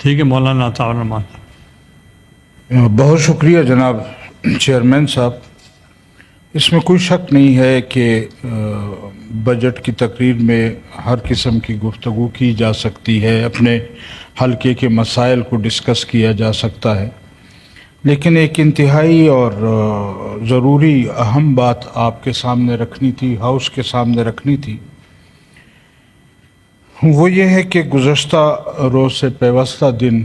ٹھیک ہے مولانا عطاء الرحمان۔ بہت شکریہ جناب چیئرمین صاحب۔ اس میں کوئی شک نہیں ہے کہ بجٹ کی تقریر میں ہر قسم کی گفتگو کی جا سکتی ہے، اپنے حلقے کے مسائل کو ڈسکس کیا جا سکتا ہے، لیکن ایک انتہائی اور ضروری اہم بات آپ کے سامنے رکھنی تھی، ہاؤس کے سامنے رکھنی تھی۔ وہ یہ ہے کہ گزشتہ روز سے پیوستہ دن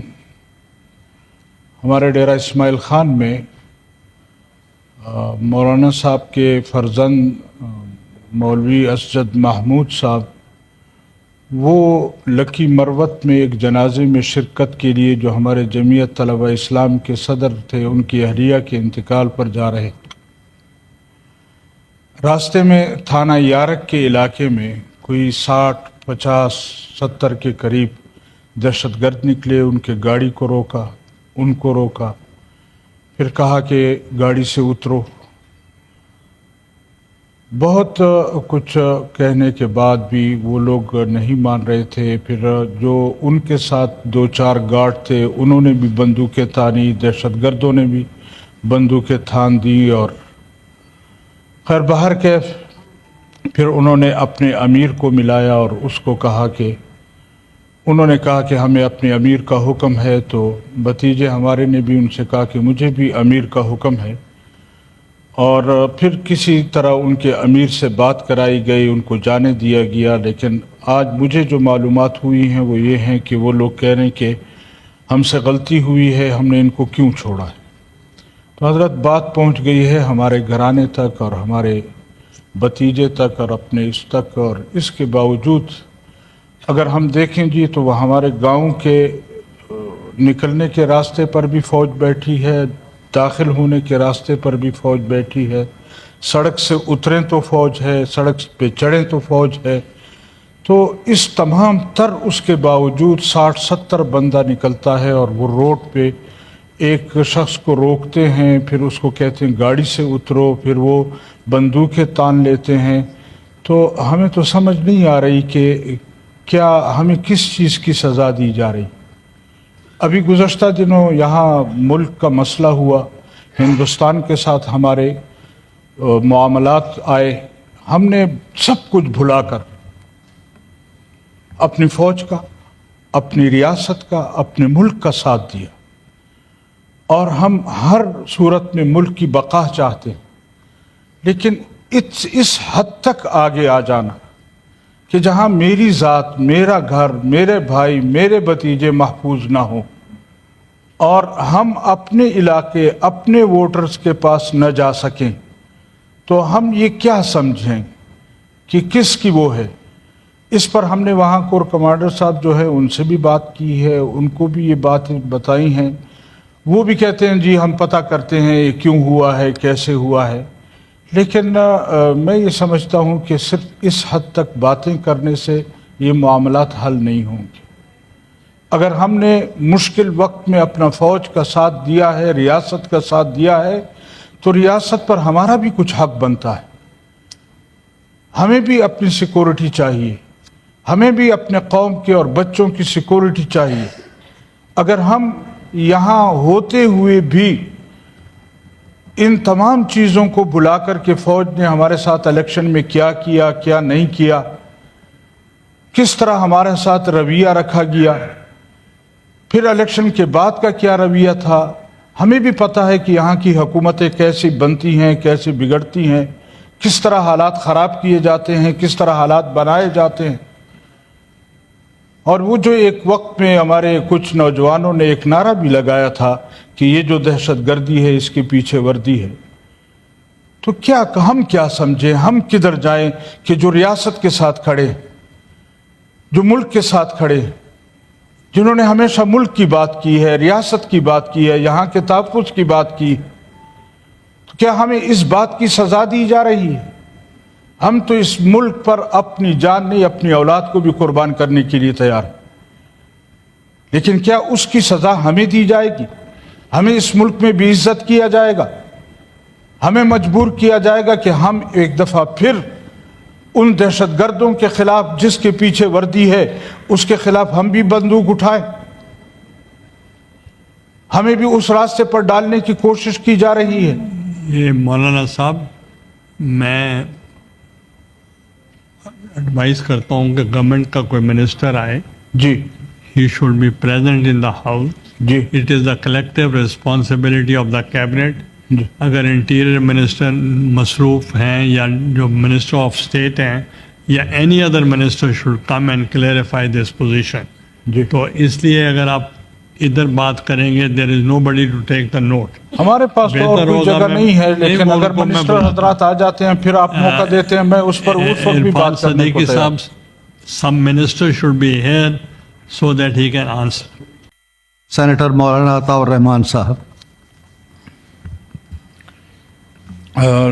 ہمارے ڈیرہ اسماعیل خان میں مولانا صاحب کے فرزند مولوی اسجد محمود صاحب وہ لکی مروت میں ایک جنازے میں شرکت کے لیے، جو ہمارے جمعیت طلبہ اسلام کے صدر تھے، ان کی اہلیہ کے انتقال پر جا رہے تھے۔ راستے میں تھانہ یارک کے علاقے میں کوئی 60، 50، 70 کے قریب دہشت گرد نکلے، ان کے گاڑی کو روکا، ان کو روکا، پھر کہا کہ گاڑی سے اترو۔ بہت کچھ کہنے کے بعد بھی وہ لوگ نہیں مان رہے تھے۔ پھر جو ان کے ساتھ 2-4 گارڈ تھے انہوں نے بھی بندوقیں تانی، دہشت گردوں نے بھی بندوقیں تھان دی، اور خیر بہر کیف پھر انہوں نے اپنے امیر کو ملایا اور اس کو کہا کہ انہوں نے کہا کہ ہمیں اپنے امیر کا حکم ہے، تو بھتیجے ہمارے نے بھی ان سے کہا کہ مجھے بھی امیر کا حکم ہے، اور پھر کسی طرح ان کے امیر سے بات کرائی گئی، ان کو جانے دیا گیا۔ لیکن آج مجھے جو معلومات ہوئی ہیں وہ یہ ہیں کہ وہ لوگ کہہ رہے ہیں کہ ہم سے غلطی ہوئی ہے، ہم نے ان کو کیوں چھوڑا ہے۔ تو حضرت بات پہنچ گئی ہے ہمارے گھرانے تک اور ہمارے بھتیجے تک اور اپنے اس تک، اور اس کے باوجود اگر ہم دیکھیں جی تو وہ ہمارے گاؤں کے نکلنے کے راستے پر بھی فوج بیٹھی ہے، داخل ہونے کے راستے پر بھی فوج بیٹھی ہے، سڑک سے اتریں تو فوج ہے، سڑک پہ چڑھیں تو فوج ہے۔ تو اس تمام تر اس کے باوجود 60-70 بندہ نکلتا ہے، اور وہ روڈ پہ ایک شخص کو روکتے ہیں، پھر اس کو کہتے ہیں گاڑی سے اترو، پھر وہ بندوقیں تان لیتے ہیں۔ تو ہمیں تو سمجھ نہیں آ رہی کہ کیا ہمیں کس چیز کی سزا دی جا رہی۔ ابھی گزشتہ دنوں یہاں ملک کا مسئلہ ہوا، ہندوستان کے ساتھ ہمارے معاملات آئے، ہم نے سب کچھ بھلا کر اپنی فوج کا، اپنی ریاست کا، اپنے ملک کا ساتھ دیا، اور ہم ہر صورت میں ملک کی بقا چاہتے ہیں۔ لیکن اس حد تک آگے آ جانا کہ جہاں میری ذات، میرا گھر، میرے بھائی، میرے بھتیجے محفوظ نہ ہوں، اور ہم اپنے علاقے، اپنے ووٹرز کے پاس نہ جا سکیں، تو ہم یہ کیا سمجھیں کہ کس کی وہ ہے۔ اس پر ہم نے وہاں کور کمانڈر صاحب جو ہے ان سے بھی بات کی ہے، ان کو بھی یہ باتیں بتائی ہیں، وہ بھی کہتے ہیں جی ہم پتہ کرتے ہیں یہ کیوں ہوا ہے، کیسے ہوا ہے۔ لیکن میں یہ سمجھتا ہوں کہ صرف اس حد تک باتیں کرنے سے یہ معاملات حل نہیں ہوں گے۔ اگر ہم نے مشکل وقت میں اپنا فوج کا ساتھ دیا ہے، ریاست کا ساتھ دیا ہے، تو ریاست پر ہمارا بھی کچھ حق بنتا ہے۔ ہمیں بھی اپنی سیکورٹی چاہیے، ہمیں بھی اپنے قوم کے اور بچوں کی سیکورٹی چاہیے۔ اگر ہم یہاں ہوتے ہوئے بھی ان تمام چیزوں کو بلا کر کے فوج نے ہمارے ساتھ الیکشن میں کیا کیا، کیا نہیں کیا، کس طرح ہمارے ساتھ رویہ رکھا گیا، پھر الیکشن کے بعد کا کیا رویہ تھا، ہمیں بھی پتہ ہے کہ یہاں کی حکومتیں کیسی بنتی ہیں، کیسی بگڑتی ہیں، کس طرح حالات خراب کیے جاتے ہیں، کس طرح حالات بنائے جاتے ہیں۔ اور وہ جو ایک وقت میں ہمارے کچھ نوجوانوں نے ایک نعرہ بھی لگایا تھا کہ یہ جو دہشت گردی ہے اس کے پیچھے وردی ہے، تو کیا ہم کیا سمجھیں، ہم کدھر جائیں کہ جو ریاست کے ساتھ کھڑے، جو ملک کے ساتھ کھڑے، جنہوں نے ہمیشہ ملک کی بات کی ہے، ریاست کی بات کی ہے، یہاں کے تحفظ کی بات کی، تو کیا ہمیں اس بات کی سزا دی جا رہی ہے؟ ہم تو اس ملک پر اپنی جان نہیں، اپنی اولاد کو بھی قربان کرنے کے لیے تیار ہیں، لیکن کیا اس کی سزا ہمیں دی جائے گی؟ ہمیں اس ملک میں بے عزت کیا جائے گا، ہمیں مجبور کیا جائے گا کہ ہم ایک دفعہ پھر ان دہشت گردوں کے خلاف، جس کے پیچھے وردی ہے اس کے خلاف ہم بھی بندوق اٹھائیں۔ ہمیں بھی اس راستے پر ڈالنے کی کوشش کی جا رہی ہے. یہ مولانا صاحب میں ایڈوائز کرتا ہوں کہ گورنمنٹ کا کوئی منسٹر آئے جی he should be present in the house. G It is the collective responsibility of the cabinet. جی اگر انٹیریئر منسٹر مصروف ہیں یا جو منسٹر آف اسٹیٹ ہیں یا any other minister should come and clarify this position. جی. تو اس لیے اگر آپ ادھر بات کریں گے دیر از نو بڈی ٹو ٹیک دا نوٹ. ہمارے پاس تو اور کوئی جگہ نہیں ہے, لیکن اگر منسٹر حضرات آ جاتے ہیں پھر آپ موقع دیتے ہیں, میں اس پر اس وقت بھی بات کرنے کو تیار ہوں. Some minister should be here so that he can answer. Senator Maulana Ata الرحمان صاحب.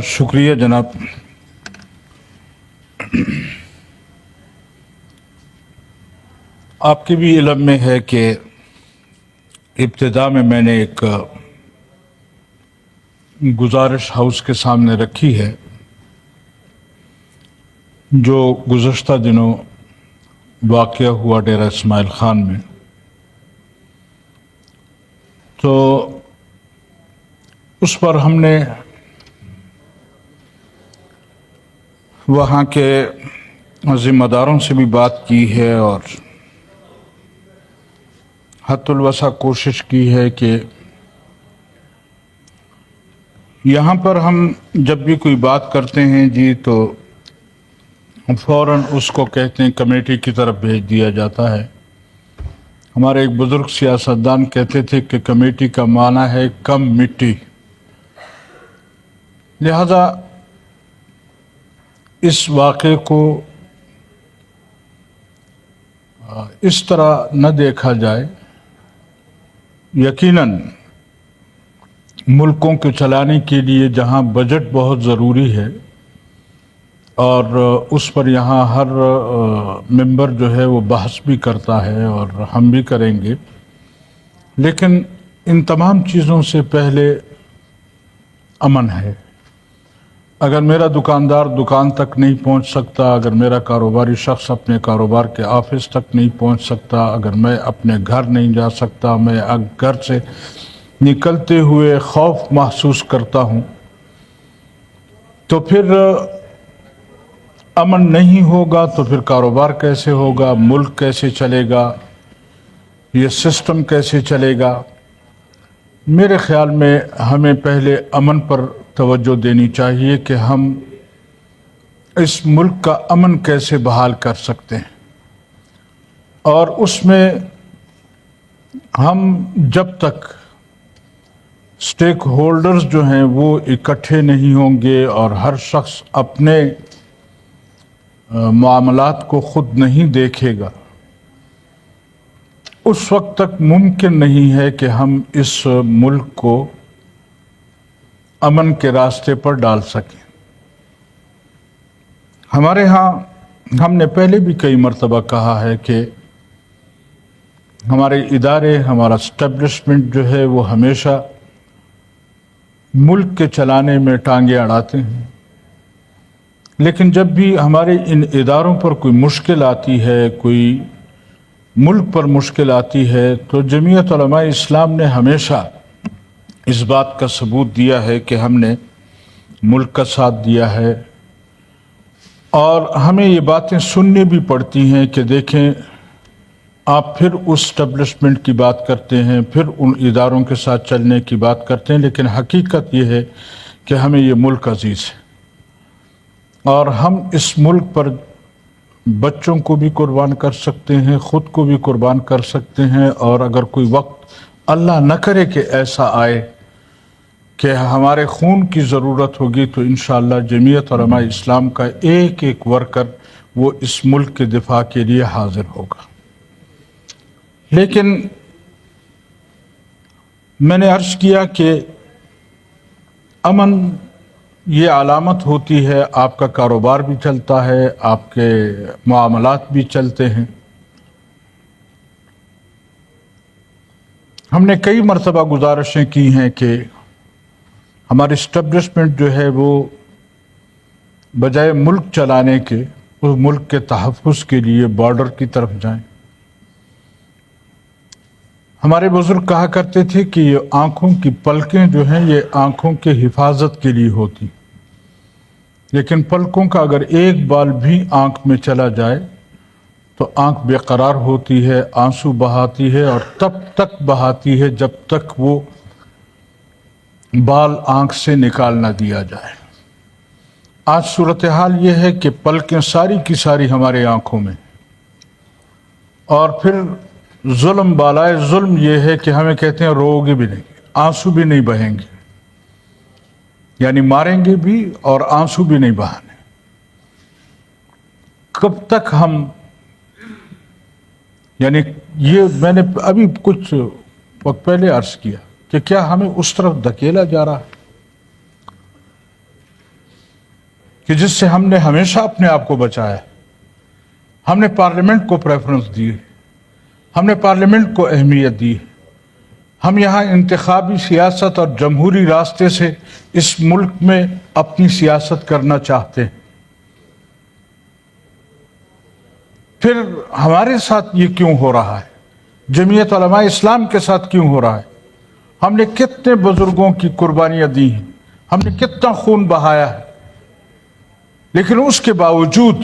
شکریہ جناب. آپ کے بھی علم میں ہے کہ ابتدا میں نے ایک گزارش ہاؤس کے سامنے رکھی ہے جو گزشتہ دنوں واقعہ ہوا ڈیرہ اسماعیل خان میں. تو اس پر ہم نے وہاں کے ذمہ داروں سے بھی بات کی ہے اور حد الوسع کوشش کی ہے کہ یہاں پر ہم جب بھی کوئی بات کرتے ہیں جی تو فوراً اس کو کہتے ہیں کمیٹی کی طرف بھیج دیا جاتا ہے. ہمارے ایک بزرگ سیاستدان کہتے تھے کہ کمیٹی کا معنی ہے کم مٹی. لہذا اس واقعے کو اس طرح نہ دیکھا جائے. یقیناً ملکوں کو چلانے کے لیے جہاں بجٹ بہت ضروری ہے اور اس پر یہاں ہر ممبر جو ہے وہ بحث بھی کرتا ہے اور ہم بھی کریں گے, لیکن ان تمام چیزوں سے پہلے امن ہے. اگر میرا دکاندار دکان تک نہیں پہنچ سکتا, اگر میرا کاروباری شخص اپنے کاروبار کے آفس تک نہیں پہنچ سکتا, اگر میں اپنے گھر نہیں جا سکتا, میں گھر سے نکلتے ہوئے خوف محسوس کرتا ہوں, تو پھر امن نہیں ہوگا. تو پھر کاروبار کیسے ہوگا, ملک کیسے چلے گا, یہ سسٹم کیسے چلے گا؟ میرے خیال میں ہمیں پہلے امن پر توجہ دینی چاہیے کہ ہم اس ملک کا امن کیسے بحال کر سکتے ہیں. اور اس میں ہم جب تک سٹیک ہولڈرز جو ہیں وہ اکٹھے نہیں ہوں گے اور ہر شخص اپنے معاملات کو خود نہیں دیکھے گا, اس وقت تک ممکن نہیں ہے کہ ہم اس ملک کو امن کے راستے پر ڈال سکیں. ہمارے ہاں ہم نے پہلے بھی کئی مرتبہ کہا ہے کہ ہمارے ادارے, ہمارا اسٹیبلشمنٹ جو ہے وہ ہمیشہ ملک کے چلانے میں ٹانگیں اڑاتے ہیں, لیکن جب بھی ہمارے ان اداروں پر کوئی مشکل آتی ہے, کوئی ملک پر مشکل آتی ہے, تو جمعیت علماء اسلام نے ہمیشہ اس بات کا ثبوت دیا ہے کہ ہم نے ملک کا ساتھ دیا ہے. اور ہمیں یہ باتیں سننے بھی پڑتی ہیں کہ دیکھیں آپ پھر اس اسٹیبلشمنٹ کی بات کرتے ہیں, پھر ان اداروں کے ساتھ چلنے کی بات کرتے ہیں, لیکن حقیقت یہ ہے کہ ہمیں یہ ملک عزیز ہے اور ہم اس ملک پر بچوں کو بھی قربان کر سکتے ہیں, خود کو بھی قربان کر سکتے ہیں. اور اگر کوئی وقت اللہ نہ کرے کہ ایسا آئے کہ ہمارے خون کی ضرورت ہوگی, تو انشاءاللہ جمعیت علماء اسلام کا ایک ایک ورکر وہ اس ملک کے دفاع کے لیے حاضر ہوگا. لیکن میں نے عرض کیا کہ امن یہ علامت ہوتی ہے, آپ کا کاروبار بھی چلتا ہے, آپ کے معاملات بھی چلتے ہیں. ہم نے کئی مرتبہ گزارشیں کی ہیں کہ ہماری اسٹیبلشمنٹ جو ہے وہ بجائے ملک چلانے کے اس ملک کے تحفظ کے لیے بارڈر کی طرف جائیں. ہمارے بزرگ کہا کرتے تھے کہ یہ آنکھوں کی پلکیں جو ہیں یہ آنکھوں کے حفاظت کے لیے ہوتی، لیکن پلکوں کا اگر ایک بال بھی آنکھ میں چلا جائے تو آنکھ بے قرار ہوتی ہے، آنسو بہاتی ہے، اور تب تک بہاتی ہے جب تک وہ بال آنکھ سے نکال نہ دیا جائے۔ آج صورتحال یہ ہے کہ پلکیں ساری کی ساری ہمارے آنکھوں میں، اور پھر ظلم بالائے ظلم یہ ہے کہ ہمیں کہتے ہیں رو گے بھی نہیں، آنسو بھی نہیں بہیں گے، یعنی ماریں گے بھی اور آنسو بھی نہیں بہانے۔ کب تک ہم، یعنی یہ میں نے ابھی کچھ وقت پہلے عرض کیا کہ کیا ہمیں اس طرف دھکیلا جا رہا ہے کہ جس سے ہم نے ہمیشہ اپنے آپ کو بچایا؟ ہم نے پارلیمنٹ کو پریفرنس دی، ہم نے پارلیمنٹ کو اہمیت دی، ہم یہاں انتخابی سیاست اور جمہوری راستے سے اس ملک میں اپنی سیاست کرنا چاہتے ہیں۔ پھر ہمارے ساتھ یہ کیوں ہو رہا ہے؟ جمعیت علماء اسلام کے ساتھ کیوں ہو رہا ہے؟ ہم نے کتنے بزرگوں کی قربانیاں دی ہیں، ہم نے کتنا خون بہایا ہے، لیکن اس کے باوجود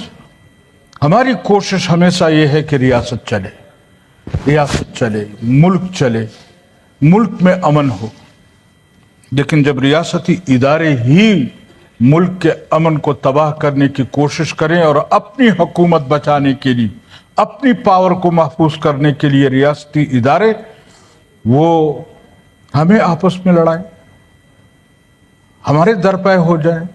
ہماری کوشش ہمیشہ یہ ہے کہ ریاست چلے، ریاست چلے، ملک چلے، ملک میں امن ہو۔ لیکن جب ریاستی ادارے ہی ملک کے امن کو تباہ کرنے کی کوشش کریں اور اپنی حکومت بچانے کے لیے، اپنی پاور کو محفوظ کرنے کے لیے ریاستی ادارے وہ ہمیں آپس میں لڑائیں، ہمارے درپے ہو جائیں۔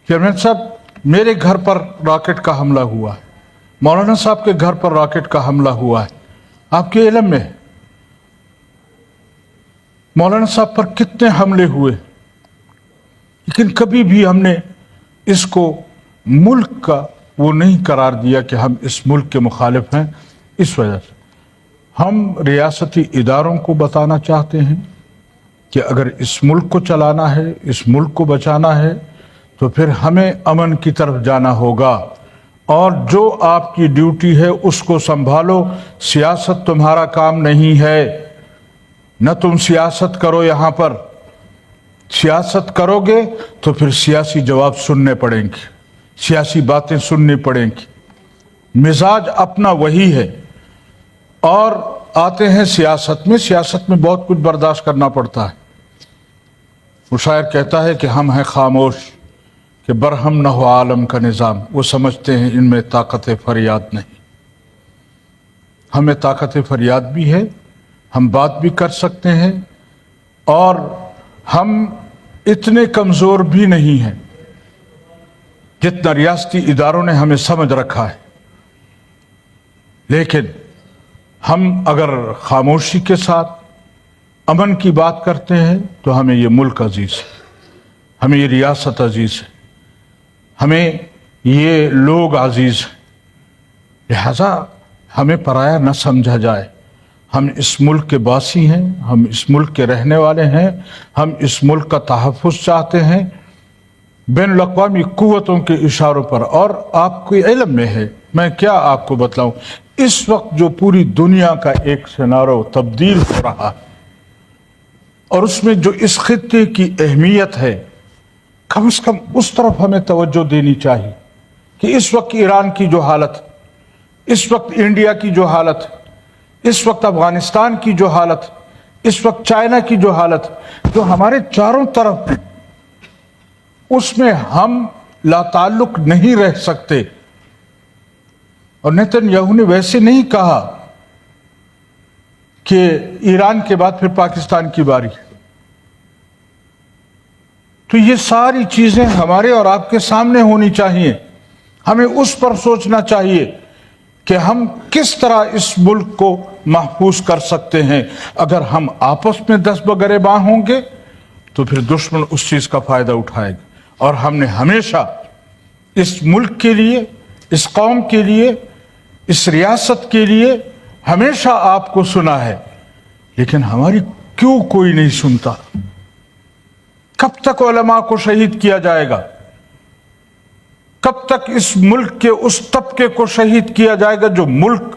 چیئرمین صاحب، میرے گھر پر راکٹ کا حملہ ہوا ہے، مولانا صاحب کے گھر پر راکٹ کا حملہ ہوا ہے، آپ کے علم میں مولانا صاحب پر کتنے حملے ہوئے، لیکن کبھی بھی ہم نے اس کو ملک کا وہ نہیں قرار دیا کہ ہم اس ملک کے مخالف ہیں۔ اس وجہ سے ہم ریاستی اداروں کو بتانا چاہتے ہیں کہ اگر اس ملک کو چلانا ہے، اس ملک کو بچانا ہے، تو پھر ہمیں امن کی طرف جانا ہوگا، اور جو آپ کی ڈیوٹی ہے اس کو سنبھالو۔ سیاست تمہارا کام نہیں ہے، نہ تم سیاست کرو، یہاں پر سیاست کرو گے تو پھر سیاسی جواب سننے پڑیں گے، سیاسی باتیں سننی پڑیں گی۔ مزاج اپنا وہی ہے، اور آتے ہیں سیاست میں بہت کچھ برداشت کرنا پڑتا ہے۔ وہ شاعر کہتا ہے کہ ہم ہیں خاموش کہ برہم نہ ہو عالم کا نظام، وہ سمجھتے ہیں ان میں طاقت فریاد نہیں۔ ہمیں طاقت فریاد بھی ہے، ہم بات بھی کر سکتے ہیں، اور ہم اتنے کمزور بھی نہیں ہیں جتنا ریاستی اداروں نے ہمیں سمجھ رکھا ہے۔ لیکن ہم اگر خاموشی کے ساتھ امن کی بات کرتے ہیں تو ہمیں یہ ملک عزیز ہے، ہمیں یہ ریاست عزیز ہے، ہمیں یہ لوگ عزیز ہیں، لہذا ہمیں پرایا نہ سمجھا جائے۔ ہم اس ملک کے باسی ہیں، ہم اس ملک کے رہنے والے ہیں، ہم اس ملک کا تحفظ چاہتے ہیں بین الاقوامی قوتوں کے اشاروں پر۔ اور آپ کے علم میں ہے، میں کیا آپ کو بتلاؤں، اس وقت جو پوری دنیا کا ایک سینارو تبدیل ہو رہا ہے، اور اس میں جو اس خطے کی اہمیت ہے، کم از کم اس طرف ہمیں توجہ دینی چاہیے کہ اس وقت ایران کی جو حالت، اس وقت انڈیا کی جو حالت، اس وقت افغانستان کی جو حالت، اس وقت چائنا کی جو حالت، جو ہمارے چاروں طرف ہے، اس میں ہم لا تعلق نہیں رہ سکتے۔ اور نیتن یاہو نے ویسے نہیں کہا کہ ایران کے بعد پھر پاکستان کی باری۔ تو یہ ساری چیزیں ہمارے اور آپ کے سامنے ہونی چاہیے، ہمیں اس پر سوچنا چاہیے کہ ہم کس طرح اس ملک کو محفوظ کر سکتے ہیں۔ اگر ہم آپس میں دست بگریباں ہوں گے تو پھر دشمن اس چیز کا فائدہ اٹھائے گا۔ اور ہم نے ہمیشہ اس ملک کے لیے، اس قوم کے لیے، اس ریاست کے لیے ہمیشہ آپ کو سنا ہے، لیکن ہماری کیوں کوئی نہیں سنتا؟ کب تک علماء کو شہید کیا جائے گا؟ کب تک اس ملک کے اس طبقے کو شہید کیا جائے گا جو ملک